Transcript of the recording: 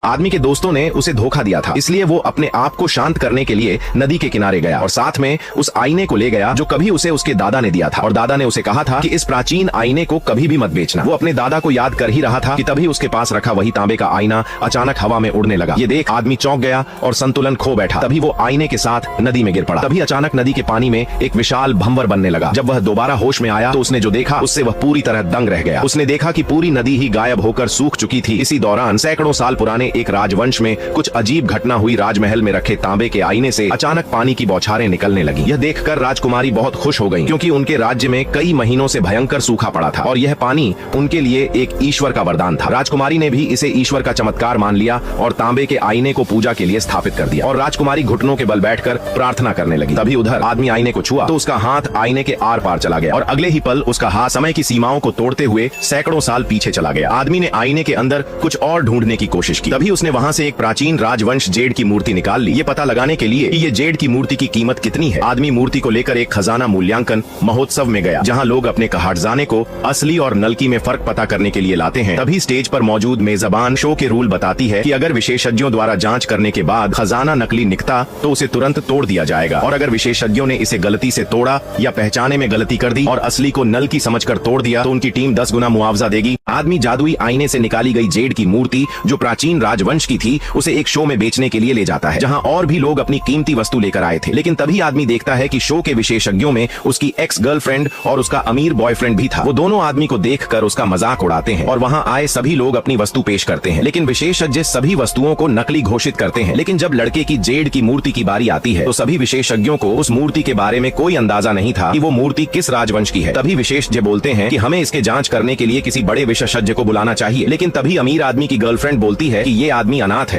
आदमी के दोस्तों ने उसे धोखा दिया था, इसलिए वो अपने आप को शांत करने के लिए नदी के किनारे गया और साथ में उस आईने को ले गया जो कभी उसे उसके दादा ने दिया था। और दादा ने उसे कहा था कि इस प्राचीन आईने को कभी भी मत बेचना। वो अपने दादा को याद कर ही रहा था कि तभी उसके पास रखा वही तांबे का आईना अचानक हवा में उड़ने लगा। ये देख आदमी चौंक गया और संतुलन खो बैठा। तभी वो आईने के साथ नदी में गिर पड़ा। तभी अचानक नदी के पानी में एक विशाल भंवर बनने लगा। जब वह दोबारा होश में आया तो उसने जो देखा उससे वह पूरी तरह दंग रह गया। उसने देखा कि पूरी नदी ही गायब होकर सूख चुकी थी। इसी दौरान सैकड़ों साल पुराने एक राजवंश में कुछ अजीब घटना हुई। राजमहल में रखे तांबे के आईने से अचानक पानी की बौछारें निकलने लगी। यह देखकर राजकुमारी बहुत खुश हो गई, क्योंकि उनके राज्य में कई महीनों से भयंकर सूखा पड़ा था और यह पानी उनके लिए एक ईश्वर का वरदान था। राजकुमारी ने भी इसे ईश्वर का चमत्कार मान लिया और तांबे के आईने को पूजा के लिए स्थापित कर दिया। और राजकुमारी घुटनों के बल बैठकर प्रार्थना करने लगी। तभी उधर आदमी आईने को छुआ तो उसका हाथ आईने के आर पार चला गया और अगले ही पल उसका हाथ समय की सीमाओं को तोड़ते हुए सैकड़ों साल पीछे चला गया। आदमी ने आईने के अंदर कुछ और ढूंढने की कोशिश की। तभी उसने वहाँ से एक प्राचीन राजवंश जेड की मूर्ति निकाल ली, ये पता लगाने के लिए कि ये जेड की मूर्ति की कीमत कितनी है। आदमी मूर्ति को लेकर एक खजाना मूल्यांकन महोत्सव में गया, जहाँ लोग अपने कहारजाने को असली और नकली में फर्क पता करने के लिए लाते हैं। तभी स्टेज पर मौजूद मेजबान शो के रूल बताती है कि अगर विशेषज्ञों द्वारा जांच करने के बाद खजाना नकली निकला तो उसे तुरंत तोड़ दिया जाएगा, और अगर विशेषज्ञों ने इसे गलती से तोड़ा या पहचाने में गलती कर दी और असली को नल की समझकर तोड़ दिया तो उनकी टीम 10 गुना मुआवजा देगी। आदमी जादुई आईने से निकाली गई जेड की मूर्ति जो प्राचीन राजवंश की थी उसे एक शो में बेचने के लिए ले जाता है, जहां और भी लोग अपनी कीमती वस्तु लेकर आए थे। लेकिन तभी आदमी देखता है कि शो के विशेषज्ञों में उसकी एक्स गर्लफ्रेंड और उसका अमीर बॉयफ्रेंड भी था। वो दोनों आदमी को देखकर उसका मजाक उड़ाते हैं और वहां आए सभी लोग अपनी वस्तु पेश करते हैं, लेकिन विशेषज्ञ सभी वस्तुओं को नकली घोषित करते हैं। लेकिन जब लड़के की जेड की मूर्ति की बारी आती है तो सभी विशेषज्ञों को उस मूर्ति के बारे में कोई अंदाजा नहीं था कि वो मूर्ति किस राजवंश की है। तभी विशेषज्ञ बोलते हैं कि हमें इसके जांच करने के लिए किसी बड़े विशेषज्ञ को बुलाना चाहिए। लेकिन तभी अमीर आदमी की गर्लफ्रेंड बोलती है कि ये आदमी अनाथ है।